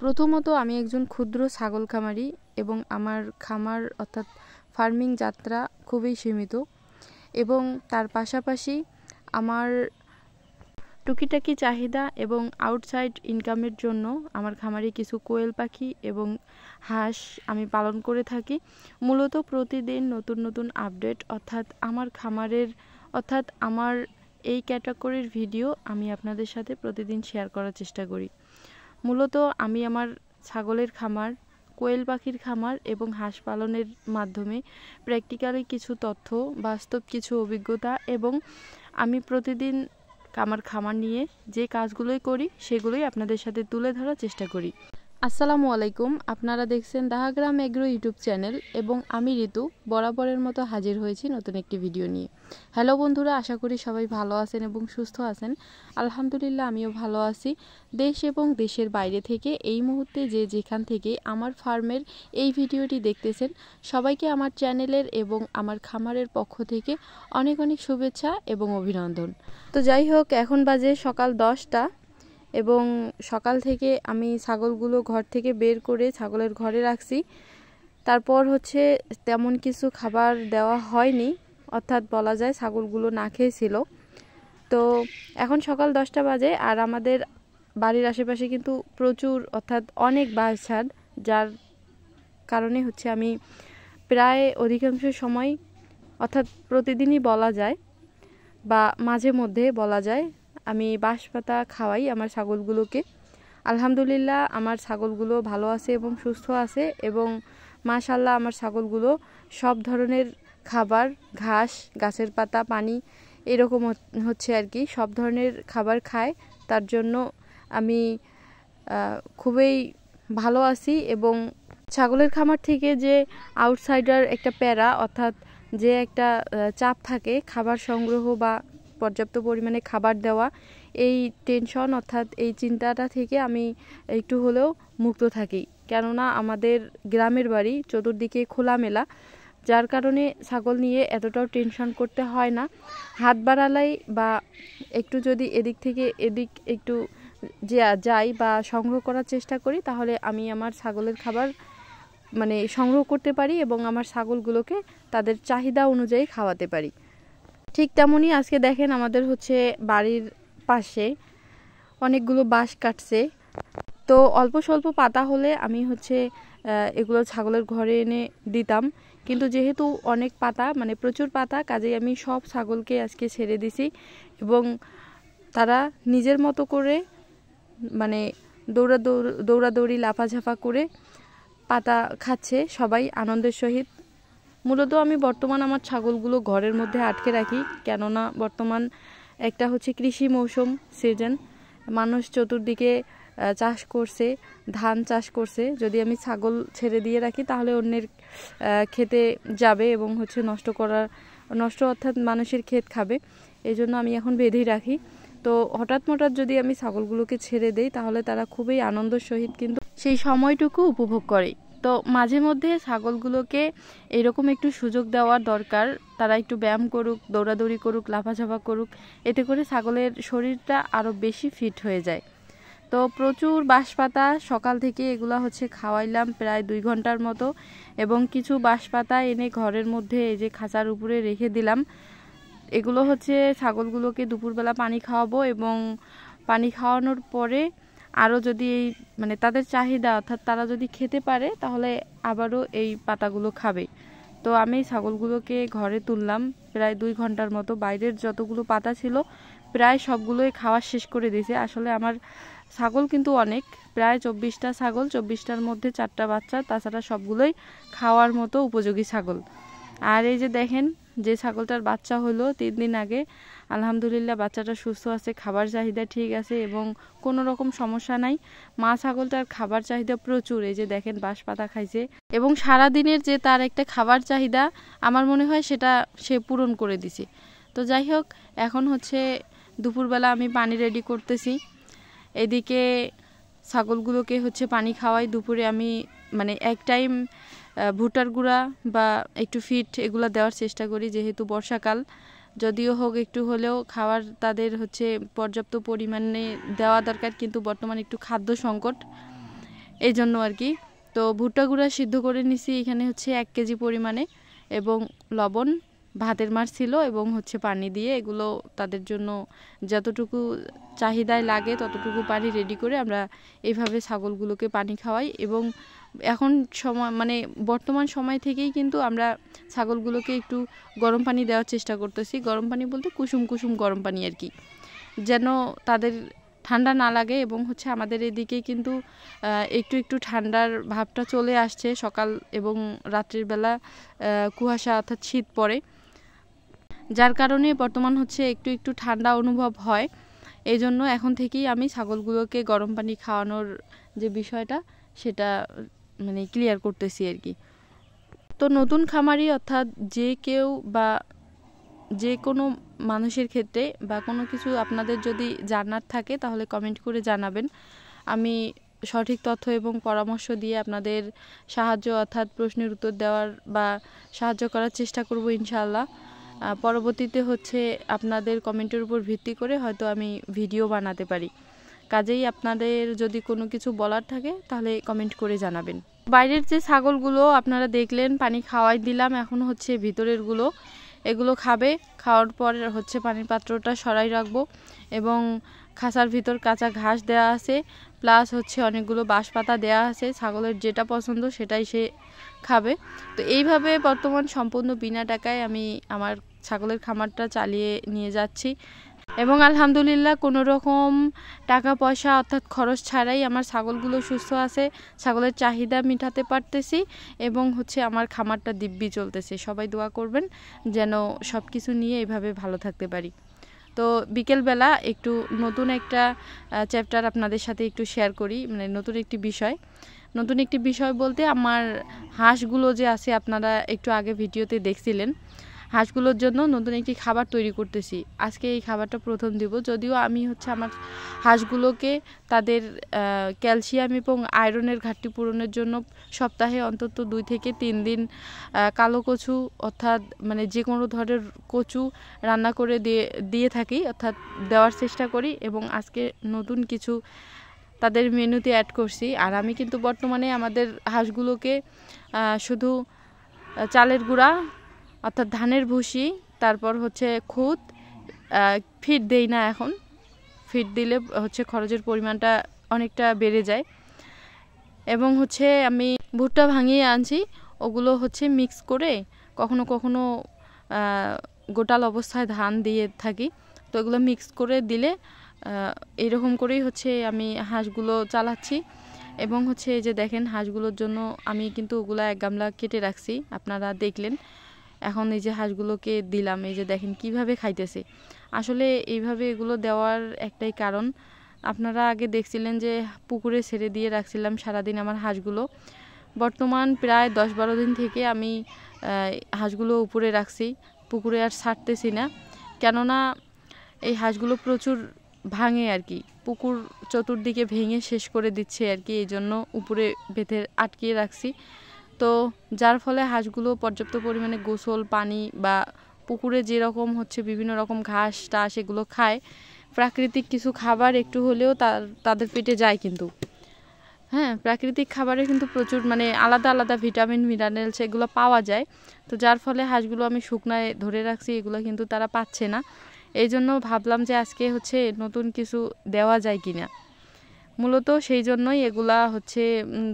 প্রথমত আমি একজন ক্ষুদ্র ছাগল খামারি এবং আমার খামার অর্থাৎ ফার্মিং যাত্রা খুবই সীমিত এবং তার পাশাপাশি আমার টুকিটাকি চাহিদা এবং আউটসাইড ইনকামের জন্য আমার খামারে কিছু কোয়েল পাখি এবং হাঁস আমি পালন করে থাকি। মূলত প্রতিদিন নতুন নতুন আপডেট অর্থাৎ আমার খামারের অর্থাৎ আমার এই ক্যাটাগরির ভিডিও আমি আপনাদের সাথে প্রতিদিন শেয়ার করার চেষ্টা করি। মূলত আমি আমার ছাগলের খামার, কোয়েল পাখির খামার এবং হাঁস পালনের মাধ্যমে প্র্যাকটিক্যালি কিছু তথ্য, বাস্তব কিছু অভিজ্ঞতা এবং আমি প্রতিদিন আমার খামার নিয়ে যে কাজগুলোই করি সেগুলোই আপনাদের সাথে তুলে ধরার চেষ্টা করি। আসসালামু আলাইকুম, আপনারা দেখছেন দাহাগ্রাম এগ্রো ইউটিউব চ্যানেল এবং আমি ঋতু বরাবরের মতো হাজির হয়েছি নতুন একটি ভিডিও নিয়ে। হ্যালো বন্ধুরা, আশা করি সবাই ভালো আছেন এবং সুস্থ আছেন। আলহামদুলিল্লাহ আমিও ভালো আছি। দেশ এবং দেশের বাইরে থেকে এই মুহূর্তে যে যেখান থেকে আমার ফার্মের এই ভিডিওটি দেখতেছেন সবাইকে আমার চ্যানেলের এবং আমার খামারের পক্ষ থেকে অনেক অনেক শুভেচ্ছা এবং অভিনন্দন। তো যাই হোক, এখন বাজে সকাল 10টা এবং সকাল থেকে আমি ছাগলগুলো ঘর থেকে বের করে ছাগলের ঘরে রাখছি। তারপর হচ্ছে তেমন কিছু খাবার দেওয়া হয়নি, অর্থাৎ বলা যায় ছাগলগুলো না খেয়েছিল। তো এখন সকাল 10টা বাজে আর আমাদের বাড়ির আশেপাশে কিন্তু প্রচুর অর্থাৎ অনেক বাঁশঝাড়, যার কারণে হচ্ছে আমি প্রায় অধিকাংশ সময় অর্থাৎ প্রতিদিনই বলা যায় বা মাঝে মধ্যে বলা যায় আমি বাঁশ পাতা খাওয়াই আমার ছাগলগুলোকে। আলহামদুলিল্লাহ আমার ছাগলগুলো ভালো আছে এবং সুস্থ আছে এবং মাশাআল্লাহ আমার ছাগলগুলো সব ধরনের খাবার, ঘাস, গাছের পাতা, পানি এরকম হচ্ছে আর কি সব ধরনের খাবার খায়। তার জন্য আমি খুবই ভালো আছি এবং ছাগলের খামার থেকে যে আউটসাইডার একটা প্যারা অর্থাৎ যে একটা চাপ থাকে খাবার সংগ্রহ বা পর্যাপ্ত পরিমাণে খাবার দেওয়া, এই টেনশন অর্থাৎ এই চিন্তাটা থেকে আমি একটু হলেও মুক্ত থাকি। কেননা আমাদের গ্রামের বাড়ি চতুর্দিকে খোলামেলা, যার কারণে ছাগল নিয়ে এতটাও টেনশন করতে হয় না। হাত বাড়ালাই বা একটু যদি এদিক থেকে এদিক একটু যাই বা সংগ্রহ করার চেষ্টা করি তাহলে আমি আমার ছাগলের খাবার সংগ্রহ করতে পারি এবং আমার ছাগলগুলোকে তাদের চাহিদা অনুযায়ী খাওয়াতে পারি। ঠিক তেমনই আজকে দেখেন আমাদের হচ্ছে বাড়ির পাশে অনেকগুলো বাঁশ কাটছে। তো অল্প স্বল্প পাতা হলে আমি হচ্ছে এগুলো ছাগলের ঘরে এনে দিতাম, কিন্তু যেহেতু অনেক পাতা প্রচুর পাতা, কাজেই আমি সব ছাগলকে আজকে ছেড়ে দিছি এবং তারা নিজের মতো করে দৌড়াদৌড়ি লাফাঝাফা করে পাতা খাচ্ছে সবাই আনন্দের সহিত। মূলত আমি বর্তমান আমার ছাগলগুলো ঘরের মধ্যে আটকে রাখি, কেননা বর্তমান একটা হচ্ছে কৃষি মৌসুম সিজন, মানুষ চতুর্দিকে চাষ করছে, ধান চাষ করছে। যদি আমি ছাগল ছেড়ে দিয়ে রাখি তাহলে অন্যের খেতে যাবে এবং হচ্ছে নষ্ট অর্থাৎ মানুষের ক্ষেত খাবে। এই জন্য আমি এখন বেঁধেই রাখি। তো হঠাৎ যদি আমি ছাগলগুলোকে ছেড়ে দেই তাহলে তারা খুবই আনন্দের সহিত কিন্তু সেই সময়টুকু উপভোগ করে। তো মাঝে মধ্যে ছাগলগুলোকে এরকম একটু সুযোগ দেওয়ার দরকার, তারা একটু ব্যায়াম করুক, দৌড়াদৌড়ি করুক, লাফাঝাফা করুক, এতে করে ছাগলের শরীরটা আরও বেশি ফিট হয়ে যায়। তো প্রচুর বাঁশ পাতা সকাল থেকে এগুলো হচ্ছে খাওয়াইলাম প্রায় 2 ঘন্টার মতো এবং কিছু বাঁশ পাতা এনে ঘরের মধ্যে এই যে খাঁচার উপরে রেখে দিলাম। এগুলো হচ্ছে ছাগলগুলোকে দুপুরবেলা পানি খাওয়াবো এবং পানি খাওয়ানোর পরে আরও যদি এই তাদের চাহিদা অর্থাৎ তারা যদি খেতে পারে তাহলে আবারও এই পাতাগুলো খাবে। তো আমি ছাগলগুলোকে ঘরে তুললাম প্রায় 2 ঘন্টার মতো। বাইরের যতগুলো পাতা ছিল প্রায় সবগুলোই খাওয়া শেষ করে দিয়েছে। আসলে আমার ছাগল কিন্তু অনেক, প্রায় 24টা ছাগল, 24টার মধ্যে 4টা বাচ্চা, তাছাড়া সবগুলোই খাওয়ার মতো উপযোগী ছাগল। আর এই যে দেখেন যে ছাগলটার বাচ্চা হলো 3 দিন আগে, আলহামদুলিল্লাহ বাচ্চাটা সুস্থ আছে, খাবার চাহিদা ঠিক আছে এবং কোনো রকম সমস্যা নাই। মা ছাগলটার খাবার চাহিদা প্রচুর, এই যে দেখেন বাঁশ পাতা খাইছে এবং সারাদিনের যে তার একটা খাবার চাহিদা আমার মনে হয় সেটা সে পূরণ করে দিছে। তো যাই হোক, এখন হচ্ছে দুপুরবেলা আমি পানি রেডি করতেছি। এদিকে ছাগলগুলোকে হচ্ছে পানি খাওয়াই। দুপুরে আমি এক টাইম ভুট্টার গুঁড়া বা একটু ফিট এগুলো দেওয়ার চেষ্টা করি, যেহেতু বর্ষাকাল, যদিও হোক একটু হলেও খাবার তাদের হচ্ছে পর্যাপ্ত পরিমাণে দেওয়া দরকার, কিন্তু বর্তমানে একটু খাদ্য সংকট। এই জন্য আর কি। তো ভুট্টা গুঁড়া সিদ্ধ করে নিছি, এখানে হচ্ছে 1 কেজি পরিমাণে, এবং লবণ, ভাতের মার ছিল এবং হচ্ছে পানি দিয়ে এগুলো তাদের জন্য যতটুকু চাহিদায় লাগে ততটুকু পানি রেডি করে আমরা এইভাবে ছাগলগুলোকে পানি খাওয়াই। এবং এখন সময় মানে বর্তমান সময় থেকেই কিন্তু আমরা ছাগলগুলোকে একটু গরম পানি দেওয়ার চেষ্টা করতেছি। গরম পানি বলতে কুসুম কুসুম গরম পানি আর কি, যেন তাদের ঠান্ডা না লাগে। এবং হচ্ছে আমাদের এদিকে কিন্তু একটু একটু ঠান্ডার ভাবটা চলে আসছে, সকাল এবং রাত্রির বেলা কুয়াশা অর্থাৎ শীত পড়ে, যার কারণে বর্তমান হচ্ছে একটু একটু ঠান্ডা অনুভব হয়। এই জন্য এখন থেকেই আমি ছাগলগুলোকে গরম পানি খাওয়ানোর যে বিষয়টা সেটা মানে ক্লিয়ার করতেছি আর কি। তো নতুন খামারি অর্থাৎ যে কেউ বা যে কোনো মানুষের ক্ষেত্রে বা কোনো কিছু আপনাদের যদি জানার থাকে তাহলে কমেন্ট করে জানাবেন। আমি সঠিক তথ্য এবং পরামর্শ দিয়ে আপনাদের সাহায্য অর্থাৎ প্রশ্নের উত্তর দেওয়ার বা সাহায্য করার চেষ্টা করব ইনশাআল্লাহ। পরবর্তীতে হচ্ছে আপনাদের কমেন্টের উপর ভিত্তি করে হয়তো আমি ভিডিও বানাতে পারি। কাজেই আপনাদের যদি কোনো কিছু বলার থাকে তাহলে কমেন্ট করে জানাবেন। বাইরের যে ছাগলগুলো আপনারা দেখলেন পানি খাওয়াই দিলাম, এখন হচ্ছে ভিতরেরগুলো এগুলো খাবে। খাওয়ার পর হচ্ছে পানির পাত্রটা সরাই রাখবো এবং খাঁচার ভিতর কাঁচা ঘাস দেওয়া আছে, প্লাস হচ্ছে অনেকগুলো বাঁশ পাতা দেওয়া আছে। ছাগলের যেটা পছন্দ সেটাই সে খাবে। তো এইভাবে বর্তমান সম্পূর্ণ বিনা টাকায় আমি আমার ছাগলের খামারটা চালিয়ে নিয়ে যাচ্ছি এবং আলহামদুলিল্লাহ কোনো রকম টাকা পয়সা অর্থাৎ খরচ ছাড়াই আমার ছাগলগুলো সুস্থ আছে, ছাগলের চাহিদা মেটাতে পারতেছি এবং হচ্ছে আমার খামারটা দিব্যি চলতেছে। সবাই দোয়া করবেন যেন সব কিছু নিয়ে এভাবে ভালো থাকতে পারি। তো বিকেলবেলা একটু নতুন একটা চ্যাপ্টার আপনাদের সাথে একটু শেয়ার করি, মানে নতুন একটি বিষয় বলতে আমার হাঁসগুলো যে আছে আপনারা একটু আগে ভিডিওতে দেখছিলেন, হাঁসগুলোর জন্য নতুন একটি খাবার তৈরি করতেছি। আজকে এই খাবারটা প্রথম দিব। যদিও আমি হচ্ছে আমার হাঁসগুলোকে তাদের ক্যালসিয়াম এবং আয়রনের ঘাটতি পূরণের জন্য সপ্তাহে অন্তত 2 থেকে 3 দিন কালো কচু অর্থাৎ মানে যে কোনো ধরনের কচু রান্না করে দিয়ে থাকি, অর্থাৎ দেওয়ার চেষ্টা করি। এবং আজকে নতুন কিছু তাদের মেনুতে অ্যাড করছি। আর আমি কিন্তু বর্তমানে আমাদের হাঁসগুলোকে শুধু চালের গুঁড়া অর্থাৎ ধানের ভুসি, তারপর হচ্ছে খুদ, ফিড দেই না। এখন ফিড দিলে হচ্ছে খরচের পরিমাণটা অনেকটা বেড়ে যায়। এবং হচ্ছে আমি ভুট্টা ভাঙিয়ে আনছি, ওগুলো হচ্ছে মিক্স করে কখনো কখনো গোটাল অবস্থায় ধান দিয়ে থাকি। তো এগুলো মিক্স করে দিলে এইরকম করেই হচ্ছে আমি হাঁসগুলো চালাচ্ছি। এবং হচ্ছে এই যে দেখেন হাঁসগুলোর জন্য আমি কিন্তু ওগুলো 1 গামলা কেটে রাখছি, আপনারা দেখলেন। এখন এই যে হাঁসগুলোকে দিলাম, এই যে দেখেন কিভাবে খাইতেছে। আসলে এইভাবে এগুলো দেওয়ার একটাই কারণ, আপনারা আগে দেখছিলেন যে পুকুরে ছেড়ে দিয়ে রাখছিলাম সারাদিন আমার হাঁসগুলো। বর্তমান প্রায় 10-12 দিন থেকে আমি হাঁসগুলো উপরে রাখছি, পুকুরে আর ছাড়তেছি না। কেননা এই হাঁসগুলো প্রচুর ভাঙে আর কি, পুকুর চতুর্দিকে ভেঙে শেষ করে দিচ্ছে আর কি, এই জন্য উপরে বেঁধে আটকিয়ে রাখছি। তো যার ফলে হাঁসগুলো পর্যাপ্ত পরিমাণে গোসল পানি বা পুকুরে যেরকম হচ্ছে বিভিন্ন রকম ঘাস টাস এগুলো খায়, প্রাকৃতিক কিছু খাবার একটু হলেও তাদের পেটে যায় কিন্তু। হ্যাঁ, প্রাকৃতিক খাবারে কিন্তু প্রচুর মানে আলাদা আলাদা ভিটামিন মিনারেলস এগুলো পাওয়া যায়। তো যার ফলে হাঁসগুলো আমি শুকনায় ধরে রাখছি, এগুলো কিন্তু তারা পাচ্ছে না। এই জন্য ভাবলাম যে আজকে হচ্ছে নতুন কিছু দেওয়া যায় কিনা। মূলত সেই জন্যই এগুলা হচ্ছে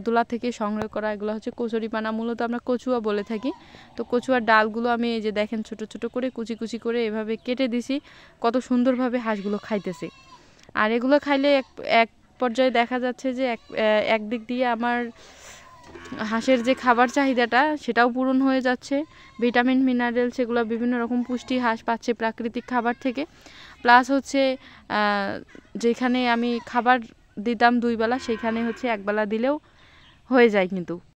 দোলা থেকে সংগ্রহ করা। এগুলো হচ্ছে কচুরিপানা, মূলত আমরা কচুয়া বলে থাকি। তো কচুয়ার ডালগুলো আমি এই যে দেখেন ছোট ছোট করে কুচি কুচি করে এভাবে কেটে দিছি, কত সুন্দরভাবে হাঁসগুলো খাইতেছে। আর এগুলো খাইলে এক পর্যায়ে দেখা যাচ্ছে যে একদিক দিয়ে আমার হাঁসের যে খাবার চাহিদাটা সেটাও পূরণ হয়ে যাচ্ছে, ভিটামিন মিনারেলস এগুলো বিভিন্ন রকম পুষ্টি হাঁস পাচ্ছে প্রাকৃতিক খাবার থেকে। প্লাস হচ্ছে যেখানে আমি খাবার দিতাম 2 বেলা, সেখানে হচ্ছে 1 বেলা দিলেও হয়ে যায় কিন্তু।